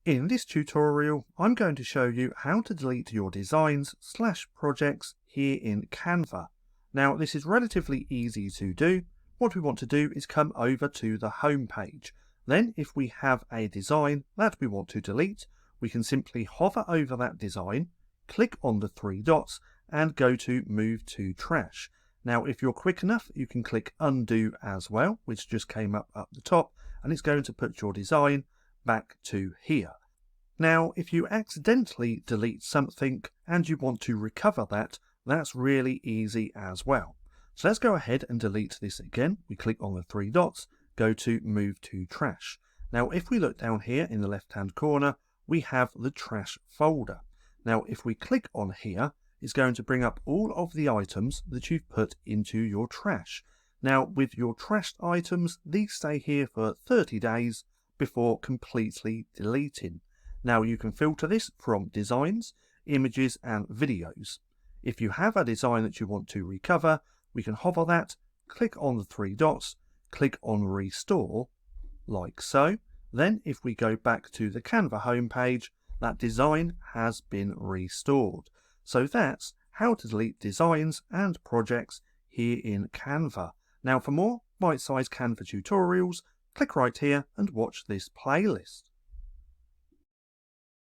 In this tutorial, I'm going to show you how to delete your designs/projects here in Canva. Now, this is relatively easy to do. What we want to do is come over to the home page. Then, if we have a design that we want to delete, we can simply hover over that design, click on the three dots, and go to Move to Trash. Now, if you're quick enough, you can click Undo as well, which just came up the top, and it's going to put your design back to here. Now, if you accidentally delete something and you want to recover that, that's really easy as well. So let's go ahead and delete this again. We click on the three dots, go to Move to Trash. Now, if we look down here in the left-hand corner, we have the trash folder. Now, if we click on here, it's going to bring up all of the items that you've put into your trash. Now, with your trashed items, these stay here for 30 days before completely deleting. Now, you can filter this from designs, images, and videos. If you have a design that you want to recover, we can hover that, click on the three dots, click on Restore, like so. Then, if we go back to the Canva homepage, that design has been restored. So that's how to delete designs and projects here in Canva. Now, for more bite-sized Canva tutorials, click right here and watch this playlist.